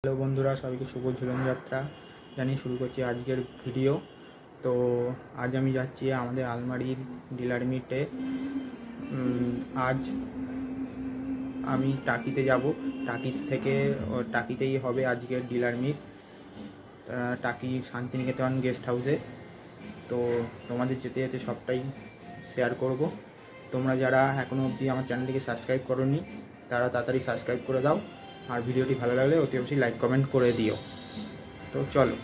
Hello বন্ধুরা, সবাইকে শুভ ঝুলন যাত্রা জানিয়ে শুরু করছি আজকের ভিডিও। তো আজ আমি যাচ্ছি আমাদের আলমারির ডিলার মিটে। আজ আমি টাকিতে যাব। টাকি থেকে টাকিতেই হবে আজকের ডিলার মিট, টাকি শান্তিনিকেতন গেস্ট হাউসে। তো তোমাদের যেতে যেতে সবটাই শেয়ার করব। তোমরা যারা এখনও অবধি আমার চ্যানেলটিকে সাবস্ক্রাইব করোনি তারা তাড়াতাড়ি সাবস্ক্রাইব করে দাও, আর ভিডিওটি ভালো লাগলে অতি অবশ্যই লাইক কমেন্ট করে দিও। তো চলো।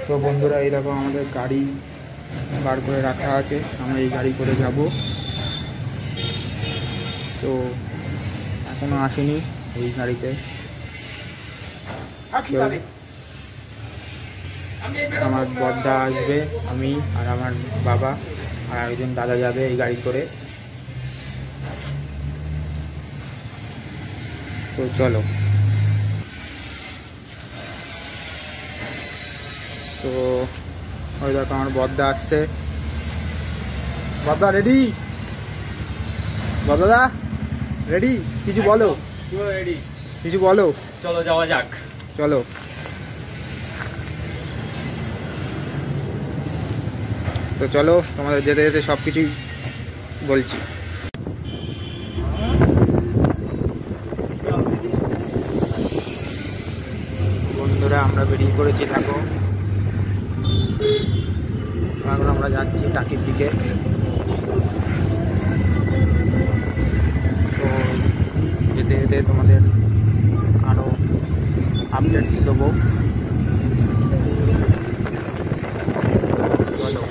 তো বন্ধুরা, এই দেখো আমাদের গাড়ি বার করে রাখা আছে, আমরা এই গাড়ি করে যাব। তো এখনো আসেনি এই গাড়িতে। আমার বড়দা আসবে, আমি আর আমার বাবা আর একজন দাদা যাবে এই গাড়ি করে। তো চলো। তো ওই দেখো আমার বড়দা আসছে। বড়দা রেডি? বড়দা রেডি? কিছু বলো। রেডি? কিছু বলো। চলো যাওয়া যাক। চলো। তো চলো, তোমাদের যেতে যেতে সব কিছুই বলছি। বন্ধুরা, আমরা বেরিয়ে পড়েছি, দেখো এখন আমরা যাচ্ছি টাকির দিকে। তো যেতে যেতে তোমাদের আরও আপডেট দেবো। চলো।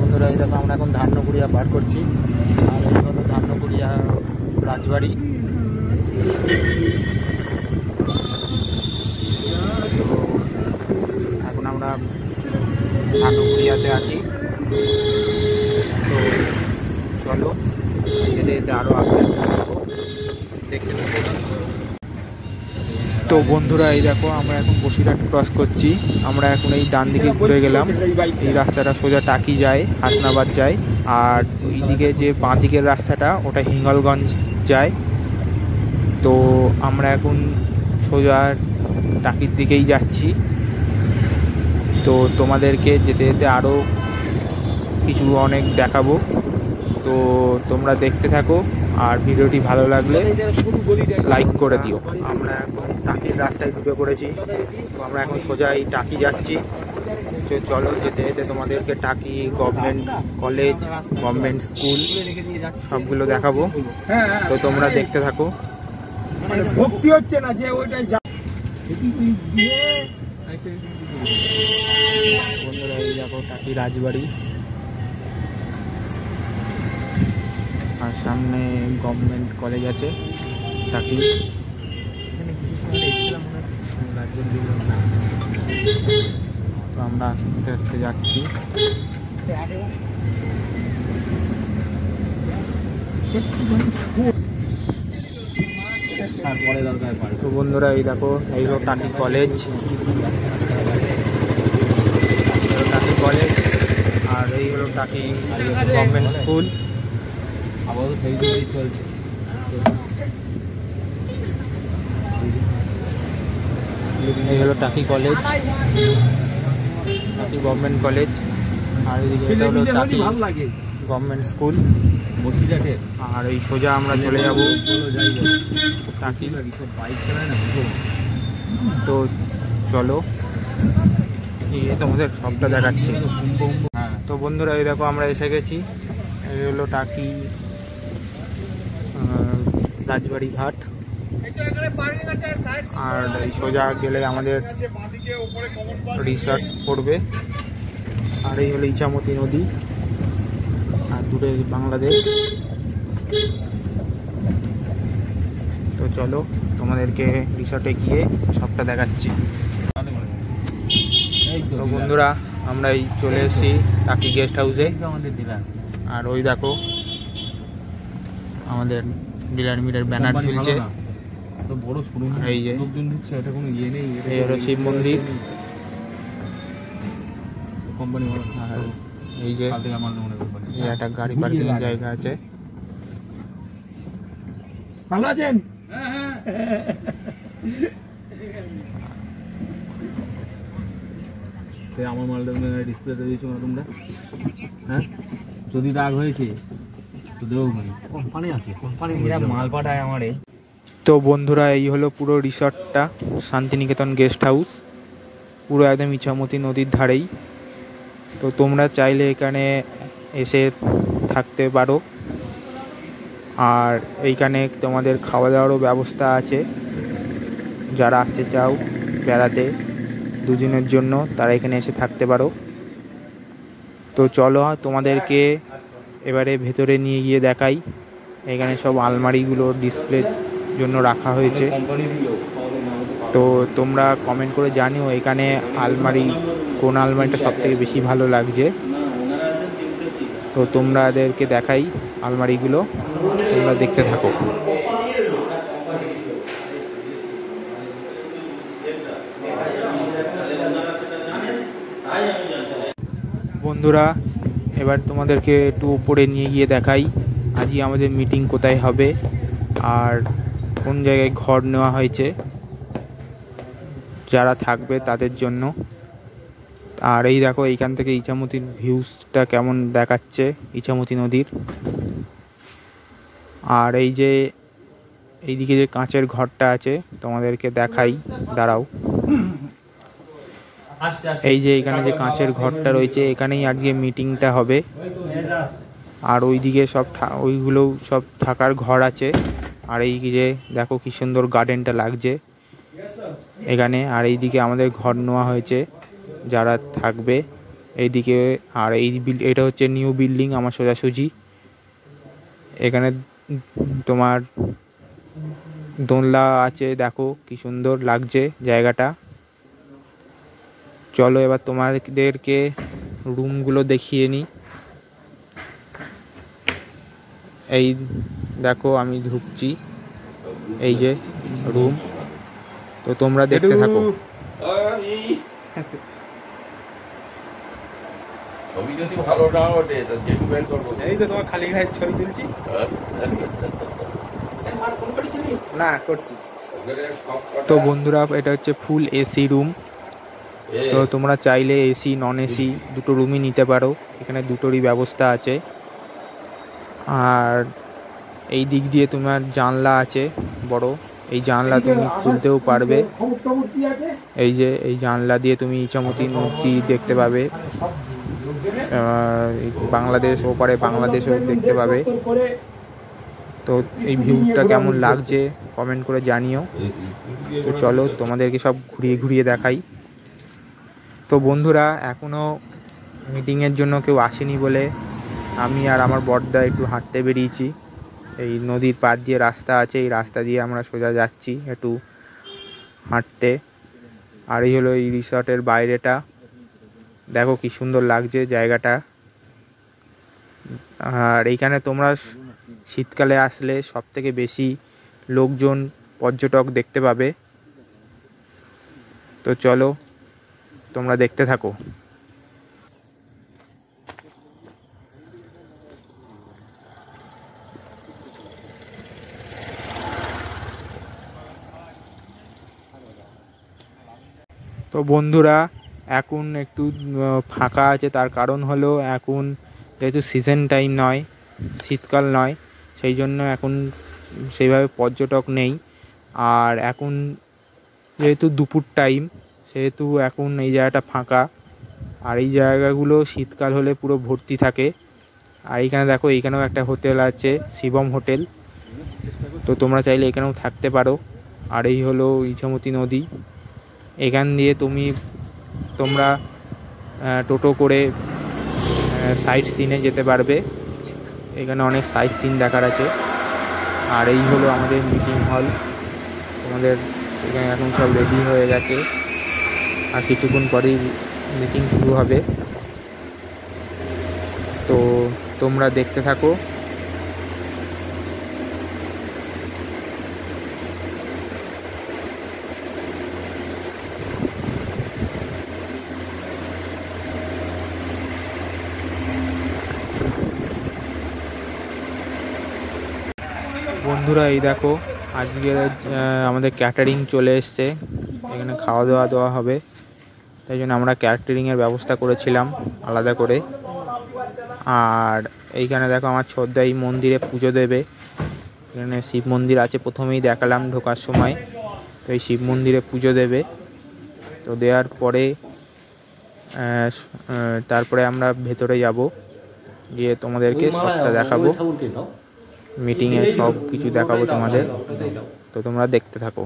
বন্ধুরা, এই দেখো আমরা এখন ধান্যকুড়িয়া পার করছি, আর এই হলো ধান্যকুড়িয়া রাজবাড়ি। তো এখন আমরা ধান্যকুড়িয়াতে আছি। তো চলো, যেতে যেতে আরও আপডেট দেখতে থাকো। তো বন্ধুরা, এই দেখো আমরা এখন বসিরহাট ক্রস করছি। আমরা এখন এই ডান দিকে ঘুরে গেলাম, এই রাস্তাটা সোজা টাকি যায়, হাসনাবাদ যায়। আর এইদিকে যে বাঁ দিকের রাস্তাটা ওটা হিঙ্গলগঞ্জ যায়। তো আমরা এখন সোজা টাকির দিকেই যাচ্ছি। তো তোমাদেরকে যেতে যেতে আরও কিছু অনেক দেখাবো। তো তোমরা দেখতে থাকো, আর ভিডিওটি ভালো লাগলে লাইক করে দিও। আমরা এখন টাকির রাস্তায় ঢুকে পড়েছি। তো আমরা এখন সোজা এই টাকি যাচ্ছি। তো চলো, যেতে যেতে তোমাদেরকে টাকি গভর্নমেন্ট কলেজ, গভর্নমেন্ট স্কুল সবগুলো দেখাবো। তো তোমরা দেখতে থাকো। ভক্তি হচ্ছে না যে ওইটাই বন্ধুরা, এই দেখো টাকি রাজবাড়ি, আর সামনে গভর্নমেন্ট কলেজ আছে টাকি। তো আমরা আস্তে আস্তে যাচ্ছি। তো বন্ধুরা, এই দেখো এই হলো টাকি কলেজ, টাকি কলেজ, আর এই হলো টাকি গভর্নমেন্ট স্কুল। এই হলো টাকি কলেজ, টাকি গভর্নমেন্ট কলেজ। আর এদিকে এটা হলো টাকি গভর্নমেন্ট স্কুল। আর এই সোজা আমরা চলে যাব টাকি। তো চলো, তোমাদের সবটা দেখাচ্ছি। তো বন্ধুরা, এই দেখো আমরা এসে গেছি। এই হলো টাকি রাজবাড়ি ঘাট। আর এই সোজা গেলে আমাদের রিসর্ট পড়বে। আর এই হলো ইছামতি নদী, আর দূরে বাংলাদেশ। তো চলো, তোমাদেরকে রিসর্টে গিয়ে সবটা দেখাচ্ছি। তো বন্ধুরা, আমরা এই চলে এসেছি টাকি গেস্ট হাউসে। আর ওই দেখো আমাদের ডিলার মিটের ব্যানার ঝুলছে। এই যে এই হলো শিব মন্দির। আর এই যে এই একটা গাড়ি পার্কিং জায়গা আছে। ভালো আছেন? আমার মালটা ডিসপ্লেতে দিয়েছো তোমরা, হ্যাঁ? যদি রাগ হয়েছে তো দেবো, কোম্পানি আছে, কোম্পানি মাল পাঠায় আমারে। তো বন্ধুরা, এই হলো পুরো রিসর্টটা, শান্তিনিকেতন গেস্ট হাউস, পুরো একদম ইছামতি নদীর ধারেই। তো তোমরা চাইলে এখানে এসে থাকতে পারো, আর এইখানে তোমাদের খাওয়া দাওয়ারও ব্যবস্থা আছে। যারা আসতে চাও বেড়াতে দুদিনের জন্য, তারা এখানে এসে থাকতে পারো। তো চলো তোমাদেরকে এবারে ভেতরে নিয়ে গিয়ে দেখাই। এখানে সব আলমারিগুলো ডিসপ্লের জন্য রাখা হয়েছে। তো তোমরা কমেন্ট করে জানিও এখানে কোন আলমারিটা সব থেকে বেশি ভালো লাগছে। তো তোমাদেরকে দেখাই আলমারিগুলো, তোমরা দেখতে থাকো। বন্ধুরা, এবার তোমাদেরকে একটু উপরে নিয়ে গিয়ে দেখাই আজকে আমাদের মিটিং কোথায় হবে আর কোন জায়গায় ঘর নেওয়া হয়েছে যারা থাকবে তাদের জন্য। আর এই দেখো এইখান থেকে ইছামতির ভিউজটা কেমন দেখাচ্ছে, ইছামতি নদীর। আর এই যে এইদিকে যে কাঁচের ঘরটা আছে তোমাদেরকে দেখাই, দাঁড়াও। এই যে এখানে যে কাঁচের ঘরটা রয়েছে, এখানেই আজকে মিটিংটা হবে। আর ওইদিকে ওইগুলোও সব থাকার ঘর আছে। আর এই যে দেখো কি সুন্দর গার্ডেনটা লাগছে এখানে। আর এইদিকে আমাদের ঘর নেওয়া হয়েছে যারা থাকবে এইদিকে। আর এটা হচ্ছে নিউ বিল্ডিং আমার সোজাসুজি। এখানে তোমার দোলনা আছে, দেখো কি সুন্দর লাগছে জায়গাটা। চলো এবার তোমাদেরকে রুমগুলো দেখিয়ে নিই। এই দেখো আমি ঢুকছি, এই যে রুম। তো তোমরা দেখতে থাকো। ছবি যদি ভালো না ওঠে তো যেটু বের করবো। এই তো তোমার খালি গায়ে ছবি তুলছি। না করছি। তো বন্ধুরা, এটা হচ্ছে ফুল এসি রুম। তো তোমরা চাইলে এসি নন এসি দুটো রুমই নিতে পারো, এখানে দুটোরই ব্যবস্থা আছে। আর এই দিক দিয়ে তোমার জানলা আছে বড়, এই জানলা তুমি খুলতেও পারবে। এই যে এই জানলা দিয়ে তুমি ইছামতি নদী দেখতে পাবে, বাংলাদেশ ওপারে বাংলাদেশও দেখতে পাবে। তো এই ভিউটা কেমন লাগছে কমেন্ট করে জানিও। তো চলো তোমাদেরকে সব ঘুরিয়ে ঘুরিয়ে দেখাই। তো বন্ধুরা, এখনও মিটিংয়ের জন্য কেউ আসেনি বলে আমি আর আমার বড়দা একটু হাঁটতে বেরিয়েছি। এই নদীর পাড় দিয়ে রাস্তা আছে, এই রাস্তা দিয়ে আমরা সোজা যাচ্ছি একটু হাঁটতে। আর এই হলো এই রিসর্টের বাইরেটা, দেখো কি সুন্দর লাগছে জায়গাটা। আর এইখানে তোমরা শীতকালে আসলে সব থেকে বেশি লোকজন পর্যটক দেখতে পাবে। তো চলো তোমরা দেখতে থাকো। তো বন্ধুরা, এখন একটু ফাঁকা আছে, তার কারণ হলো এখন যেহেতু সিজন টাইম নয়, শীতকাল নয়, সেই জন্য এখন সেইভাবে পর্যটক নেই। আর এখন যেহেতু দুপুর টাইম, সেহেতু এখন এই জায়গাটা ফাঁকা। আর এই জায়গাগুলো শীতকাল হলে পুরো ভর্তি থাকে। আর এইখানে দেখো, এইখানেও একটা হোটেল আছে, শিবম হোটেল। তো তোমরা চাইলে এখানেও থাকতে পারো। আর এই হলো ইছামতি নদী। এখান দিয়ে তোমরা টোটো করে সাইট সিনে যেতে পারবে, এখানে অনেক সাইট সিন দেখার আছে। আর এই হলো আমাদের মিটিং হল, তোমাদের এখানে এখন সব রেডি হয়ে গেছে, আর কিছুক্ষণ পরেই মিটিং শুরু হবে। তো তোমরা দেখতে থাকো। বন্ধুরা এই দেখো আজকে আমাদের ক্যাটারিং চলে এসছে, এখানে খাওয়া দাওয়া দেওয়া হবে, তাই জন্য আমরা ক্যাটারিংয়ের ব্যবস্থা করেছিলাম আলাদা করে। আর এইখানে দেখো আমার ছোটদা এই মন্দিরে পুজো দেবে, এখানে শিব মন্দির আছে, প্রথমেই দেখালাম ঢোকার সময়। তো এই শিব মন্দিরে পুজো দেবে, তো দেওয়ার পরে তারপরে আমরা ভেতরে যাব, গিয়ে তোমাদেরকে সবটা দেখাবো, মিটিংয়ে সব কিছু দেখাবো তোমাদের। তো তোমরা দেখতে থাকো।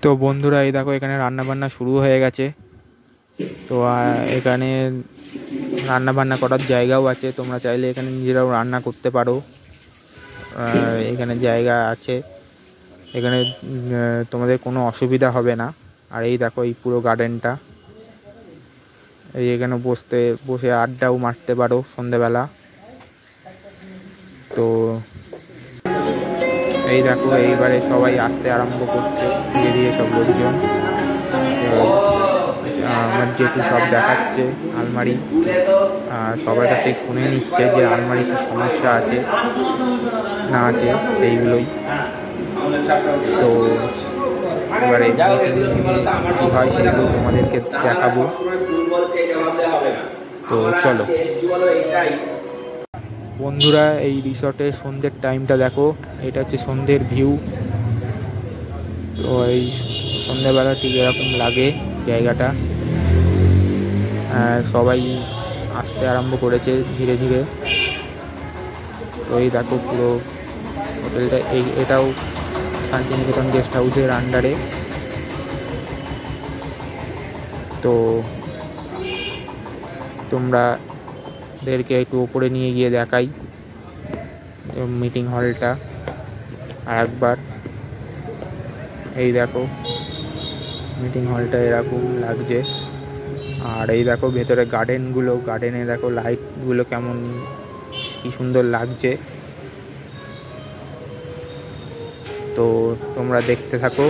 তো বন্ধুরা এই দেখো এখানে রান্না বান্না শুরু হয়ে গেছে। তো এখানে রান্না বান্না করার জায়গাও আছে, তোমরা চাইলে এখানে নিজেরাও রান্না করতে পারো, এখানে জায়গা আছে, এখানে তোমাদের কোনো অসুবিধা হবে না। আর এই দেখো এই পুরো গার্ডেনটা, এই এখানে বসে আড্ডাও মারতে পারো সন্ধেবেলা। তো এই দেখো এইবারে সবাই আসতে আরম্ভ করছে ধীরে ধীরে সব লোকজন। আমার যেহেতু সব দেখাচ্ছে আলমারি, সবার কাছে শুনে নিচ্ছে যে আলমারি কি সমস্যা আছে না আছে সেইগুলোই। তো এবারে কী হয় সেগুলো তোমাদেরকে দেখাবো। তো চলো বন্ধুরা, এই রিসর্টের সন্ধ্যের টাইমটা দেখো, এটা হচ্ছে সন্ধ্যের ভিউ। তো এই সন্ধ্যেবেলা ঠিক এরকম লাগে জায়গাটা, সবাই আসতে আরম্ভ করেছে ধীরে ধীরে। তো এই দেখো পুরো হোটেলটা, এটাও শান্তিনিকেতন গেস্ট হাউসের আন্ডারে। তো তোমরাদেরকে একটু উপরে নিয়ে গিয়ে দেখাই মিটিং হলটা আর একবার। এই দেখো মিটিং হলটা এরকম লাগছে। আর এই দেখো ভেতরে গার্ডেনগুলো, গার্ডেনে দেখো লাইটগুলো কেমন কি সুন্দর লাগছে। তো তোমরা দেখতে থাকো।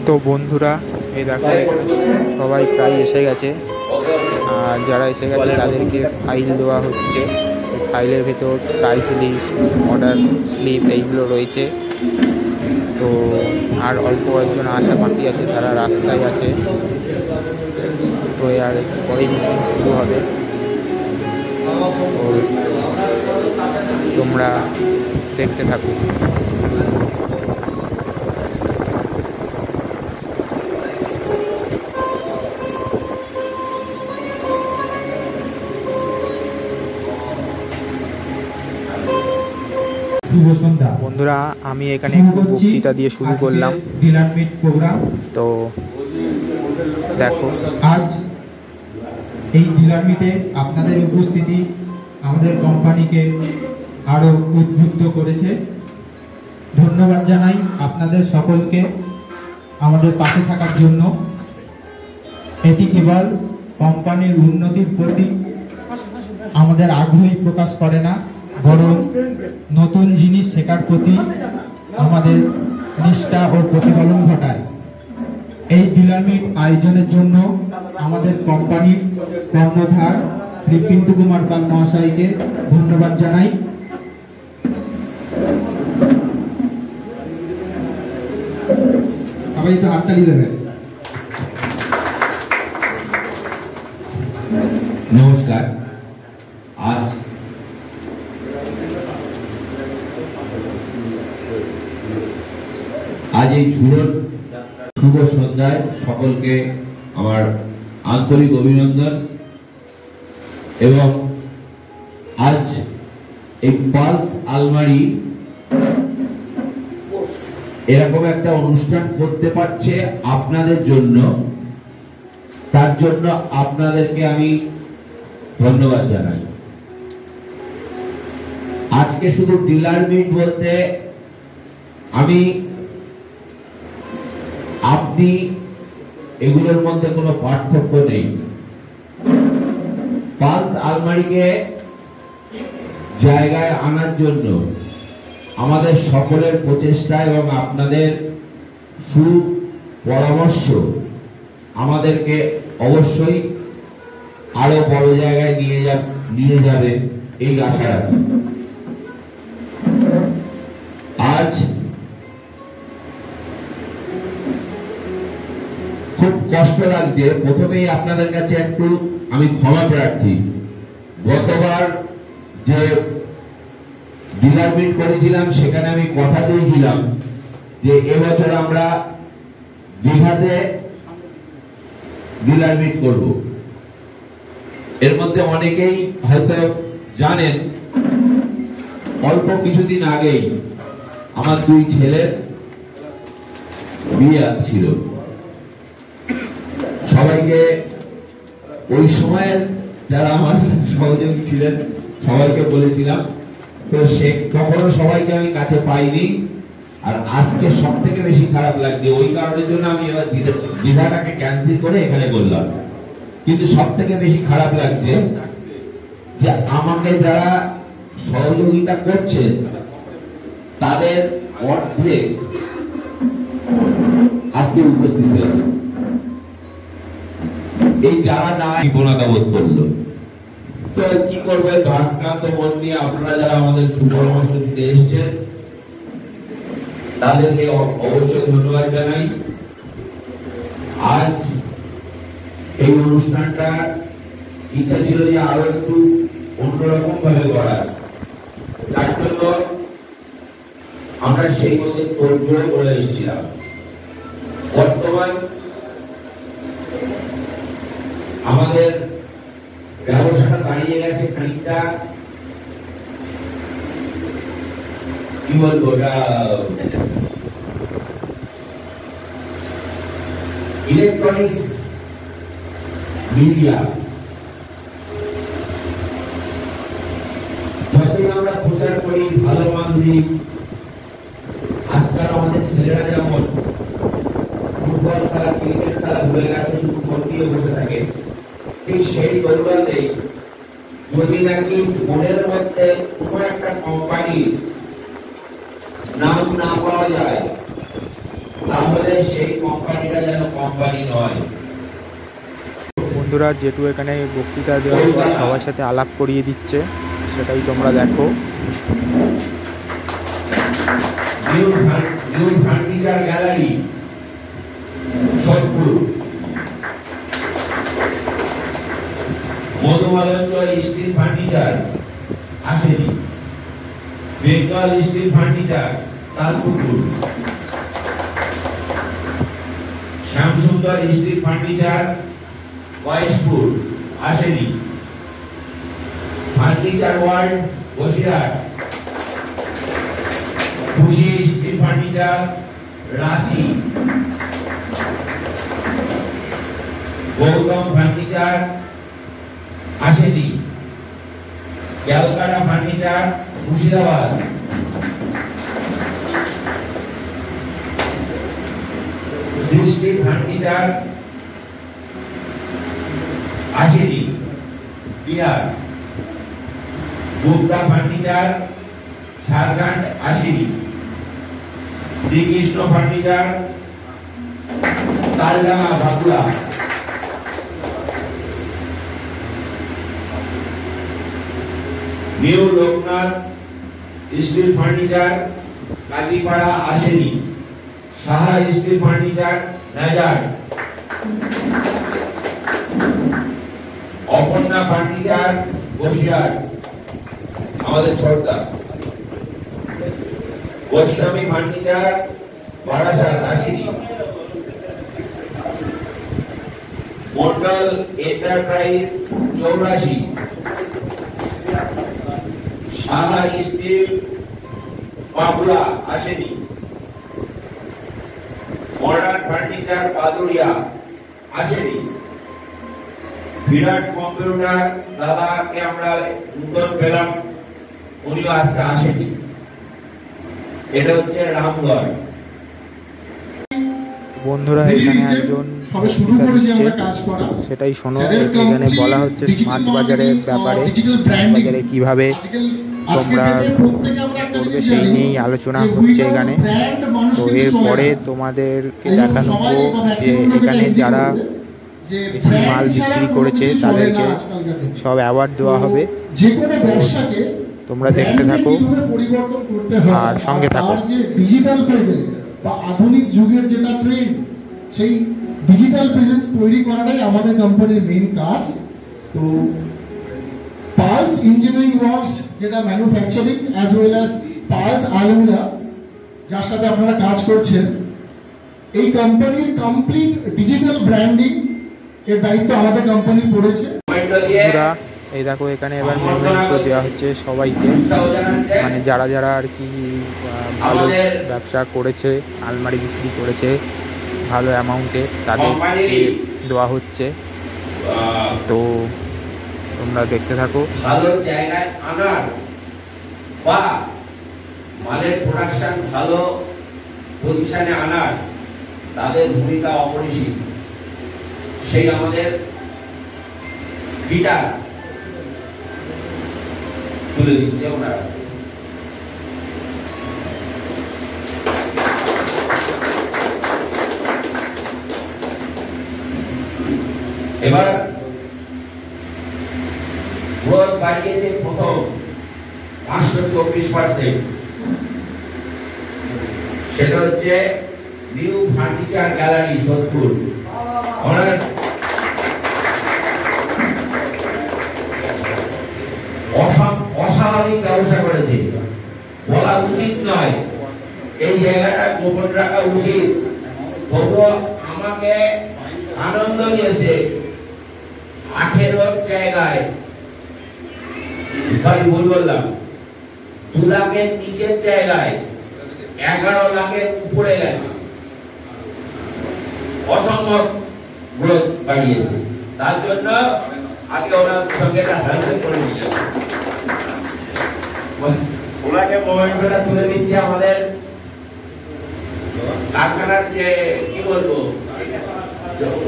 তো বন্ধুরা এই দেখো এখানে সবাই প্রায় এসে গেছে, আর যারা এসে গেছে তাদেরকে ফাইল দেওয়া হচ্ছে। ফাইলের ভেতর প্রাইস লিস্ট, অর্ডার স্লিপ এইগুলো রয়েছে। তো আর অল্প কয়েকজন আসা বাকি আছে, তারা রাস্তায় আছে। তো আর পরেই মিটিং শুরু হবে। তো তোমরা দেখতে থাকো। বন্ধুরা আমি এখানে একটু বক্তৃতা দিয়ে শুরু করলাম। Dealer meet programme. তো দেখো আজ এই ডিলার মিটে আপনাদের উপস্থিতি আমাদের কোম্পানিকে আরো উদ্বুদ্ধ করেছে। ধন্যবাদ জানাই আপনাদের সকলকে আমাদের পাশে থাকার জন্য। এটি কেবল কোম্পানির উন্নতির প্রতি আমাদের আগ্রহী প্রকাশ করে না, বরং নতুন জিনিস শেখার প্রতি আমাদের নিষ্ঠা ও প্রতিফলন ঘটায়। এই ডিলার মিট আয়োজনের জন্য আমাদের কোম্পানির কর্ণধার শ্রী পিন্টু কুমার পাল মহাশয়কে ধন্যবাদ জানাই। সবাই একটু হাততালি দেবেন। নমস্কার। আজ এই শুভ সন্ধ্যায় সকলকে আমার আন্তরিক অভিনন্দন। এবং আজ এই পালস আলমারি এরকম একটা অনুষ্ঠান করতে পারছে আপনাদের জন্য, তার জন্য আপনাদেরকে আমি ধন্যবাদ জানাই। আজকে শুধু ডিলার মিট বলতে আমি আপনি এগুলোর মধ্যে কোনো পার্থক্য নেই। পালস আলমারিকে জায়গায় আনার জন্য আমাদের সকলের প্রচেষ্টা এবং আপনাদের সুপরামর্শ আমাদেরকে অবশ্যই আরো বড় জায়গায় নিয়ে যাবে এই আশা রাখি। আজ খুব কষ্ট লাগছে, প্রথমেই আপনাদের কাছে একটু আমি ক্ষমা প্রার্থী। গতবার যে ডিলার মিট করেছিলাম সেখানে আমি কথা দিয়েছিলাম যে এবছর আমরা দীঘাতে ডিলার মিট করব। এর মধ্যে অনেকেই হয়তো জানেন, অল্প কিছুদিন আগেই আমার দুই ছেলের বিয়ে ছিল। সবাইকে ওই সময়ের যারা আমার সহযোগী ছিলেন সবাইকে বলেছিলাম, তো সে কখনো সবাইকে আমি কাছে পাইনি। আর আজকে সব থেকে বেশি খারাপ লাগছে, ওই কারণের জন্য আমি এবার দীঘাটাকে ক্যান্সেল করে এখানে বললাম। কিন্তু সব থেকে বেশি খারাপ লাগছে যে আমাকে যারা সহযোগিতা করছে তাদের অর্ধেক আজকে উপস্থিত হয়েছে। এই যারা না বিপন্নতা বোধ করলো, তো কি করবে, ভারাক্রান্ত মন নিয়ে আপনারা যারা আমাদের সুপরামর্শ দিতে এসছেন তাদেরকে অবশ্যই ধন্যবাদ জানাই। আজ এই অনুষ্ঠানটা ইচ্ছা ছিল যে আরো একটু অন্যরকম ভাবে করার, তার জন্য আমরা সেই মতো তোড়জোড় করে এসেছিলাম। বর্তমান আমাদের ব্যবসাটা দাঁড়িয়ে গেছে খানিকটা, কি বলবো, ওটা ইলেকট্রনিক্স মিডিয়া। যতই আমরা প্রচার করি ভালো মান দিই, আজকাল আমাদের ছেলেরা যেমন ফুটবল খেলা, ক্রিকেট খেলা ভুলে গেছে, শুধু ফোন দিয়ে বসে থাকে। ঠিক সেই দৌড়াতে যদি নাকি ফোনের মধ্যে কোনো একটা কোম্পানির নাম না পাওয়া যায়, তাহলে সেই কোম্পানিটা যেন কোম্পানি নয়। বন্ধুরা, যেটু এখানে বক্তৃতা দেওয়ার পর সবার সাথে আলাপ করিয়ে দিচ্ছে, সেটাই তোমরা দেখো। New furniture gallery Sodepur, Madhumalancha steel furniture আসেনি, Bengal steel furniture Talpukur, Shyamsundar steel furniture ওয়াইসপুর আসেনি, furniture world Basirhat, Khushi steel furniture Ranchi, Gautam furniture আসেনি, ক্যালকাটা ফার্নিচার মুর্শিদাবাদ, সৃষ্টি ফার্নিচার আসেনি বিহার, গুপ্তা ফার্নিচার ঝাড়খণ্ড আসেনি, Shrikrishna furniture Taldanga Bankura, new Loknath steel furniture Kazipara আসেনি, সাহা স্টিল ফার্নিচার নাজার, অপর্ণা ফার্নিচার বসিরহাট আমাদের ছোটদা, গোস্বামী ফার্নিচার বারাসাত আসেনি, মন্ডল এন্টারপ্রাইজ 84, সাহা স্টিল বাঁকুড়া আসেনি, মডার্ন ফার্নিচার বাদুড়িয়া আসেনি, বিরাট কম্পিউটার দাদাকে আমরা নতুন পেলাম, উনিও আজকে আসেনি। এটা হচ্ছে রামগড়। বন্ধুরা এখানে একজন বক্তৃতা দিচ্ছে, সেটাই শোনো। এখানে বলা হচ্ছে স্মার্ট বাজারের ব্যাপারে, বাজারে কিভাবে তোমরা করবে সেই নিয়েই আলোচনা হচ্ছে এখানে। তো এরপরে তোমাদেরকে দেখানো যে এখানে যারা বেশি মাল বিক্রি করেছে তাদেরকে সব অ্যাওয়ার্ড দেওয়া হবে। তোমরা দেখতে থাকো আর সঙ্গে থাকো। ডিজিটাল প্রেজেন্স বা আধুনিক যুগের যেটা ট্রেন্ড, সেই ডিজিটাল প্রেজেন্স তৈরি করাটাই আমাদের কোম্পানির মেইন কাজ। তো পালস ইঞ্জিনিয়ারিং ওয়ার্কস যেটা ম্যানুফ্যাকচারিং অ্যাজ ওয়েল অ্যাজ পালস আলুমিনা, যার সাথে আপনারা কাজ করছেন, এই কোম্পানির কমপ্লিট ডিজিটাল ব্র্যান্ডিং এর দায়িত্ব আমাদের কোম্পানি পড়েছে। এই দেখো এখানে এবার মেমেন্টো দেওয়া হচ্ছে সবাইকে, মানে যারা যারা আর কি ভালো ব্যবসা করেছে, আলমারি বিক্রি করেছে ভালো অ্যামাউন্টে, তাদের দেওয়া হচ্ছে। তো তোমরা দেখতে থাকো। ভালো জায়গায় আনার বা মালের প্রোডাকশন ভালো পজিশনে আনার তাদের ভূমিকা অপরিসীম। সেই আমাদের গিটার তুলে দিচ্ছে ওনারা। এবার গ্রোথ বাড়িয়েছে প্রথম 524%। সেটা হচ্ছে নিউ ফার্নিচার গ্যালারি সোদপুর। অস্বাভাবিক ব্যবসা করেছে, বলা উচিত নয়, এই জায়গাটা গোপন রাখা উচিত। তবুও আমাকে আনন্দ দিয়েছে 18 জায়গায়, সরি ভুল বললাম, 2 লাখের নিচের জায়গায় 11 লাখের উপরে গেছে। অসম্ভব গ্রোথ বাড়িয়েছে। তার জন্য আগে ওনার সঙ্গে একটা হ্যান্ডশেক করে নিয়ে ওনাকে মোমেন্টটা তুলে দিচ্ছে আমাদের কারখানার। যে কি বলবো,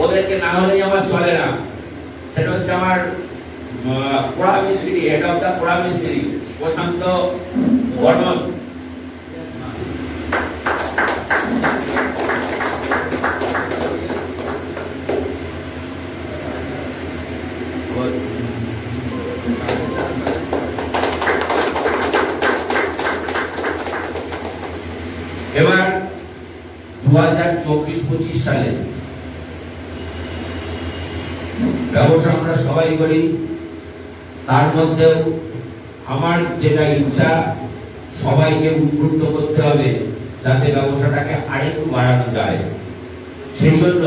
ওদেরকে না হলেই আমার চলে না। সেটা হচ্ছে আমার পোড়া মিস্ত্রি, হেড অফ দা পোড়া মিস্ত্রি প্রশান্ত বর্মন। এবার 2024-25 সালে ব্যবসা আমরা সবাই করি, তার মধ্যেও আমার যেটা ইচ্ছা সবাইকে উদ্বুদ্ধ করতে হবে যাতে ব্যবসাটাকে আরেকটু বাড়ানো যায়। সেই জন্য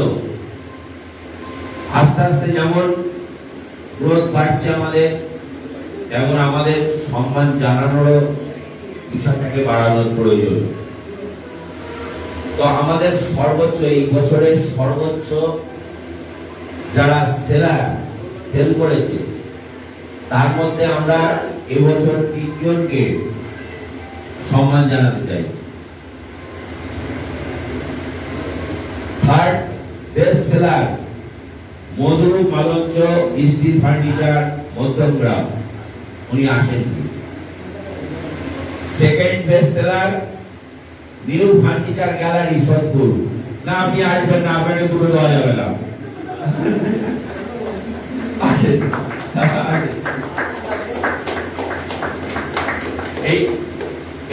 আস্তে আস্তে যেমন গ্রোথ বাড়ছে আমাদের, তেমন আমাদের সম্মান জানানোরও বিষয়টাকে বাড়ানোর প্রয়োজন। তো আমাদের সর্বোচ্চ, এই বছরের সর্বোচ্চ যারা সেল করেছে তার মধ্যে আমরা এবছর 3 জনকে সম্মান জানাতে চাই। থার্ড বেস্ট সেলার মধুরু মালঞ্চ স্টিল ফার্নিচার মধ্যমগ্রাম, উনি আসেননি। Second best seller new furniture gallery Sodepur, না আপনি আসবেন না, আপনাকে তুলে দেওয়া যাবে না।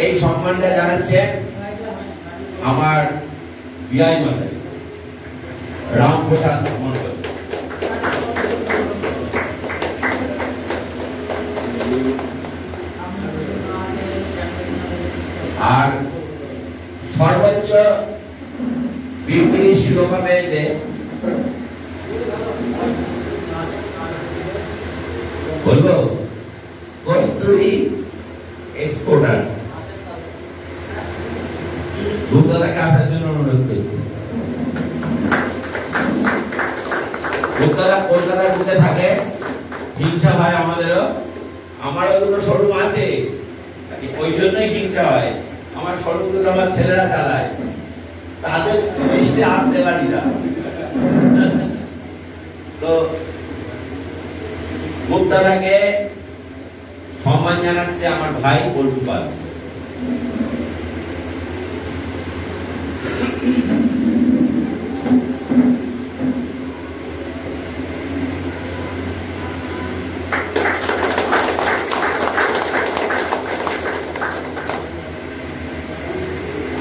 এই সম্মানটা জানাচ্ছে আমার বিআই মাতা রামপ্রসাদ মন্ডল। আর সর্বোচ্চ বিক্রি শিরোপা পেয়েছে বলবো কস্তুরী এক্সপোর্টার। দুধটাকে আপনার জন্য অনুরোধ করছি। কলকাতার বুকে থাকে, হিংসা হয় আমাদেরও। আমারও দুটো শোরুম আছে, ওই জন্যই হিংসা হয়। আমার শোরুম দুটো আমার ছেলেরা চালায়, তাদের লিস্টে আনতে পারি না। তো মুক্তাদাকে সম্মান জানাচ্ছে আমার ভাই পল্টু পাল।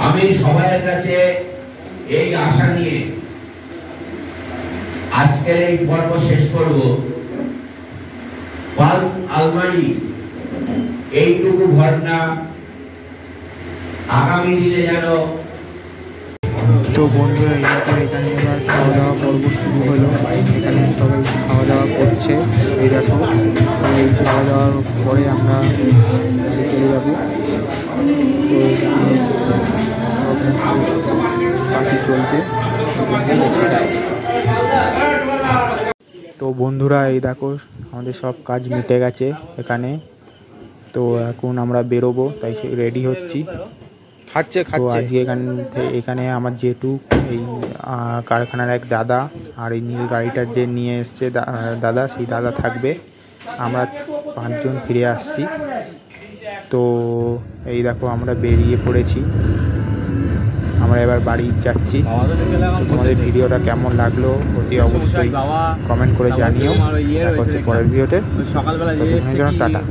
আমি সবার কাছে এই আশা নিয়ে আজকের এই পর্ব শেষ করব। পালস আলমারি এইটুকু ঘটনা আগামী দিনে যেন। তো বন্ধুরা এইরকম এখানে এবার খাওয়া দাওয়া পর্ব শুরু হলো। এখানে সবাই খাওয়া দাওয়া করছে। এই দেখো, এই খাওয়া দাওয়ার পরে আমরা চলে যাবো। তো এখানে পার্টি চলছে। তো বন্ধুরা এই দেখো আমাদের সব কাজ মিটে গেছে এখানে। তো এখন আমরা বেরোবো, তাই রেডি হচ্ছি। তো আজকে এখানে আমার জেঠু, এই কারখানার এক দাদা, আর এই নীল গাড়িটা যে নিয়ে এসছে দাদা, সেই দাদা থাকবে। আমরা 5 জন ফিরে আসছি। তো এই দেখো আমরা বেরিয়ে পড়েছি, আমরা এবার বাড়ি যাচ্ছি। তোমাদের ভিডিওটা কেমন লাগলো অতি অবশ্যই কমেন্ট করে জানিও। দেখা হচ্ছে পরের ভিডিওতে। সকালবেলা টাটা।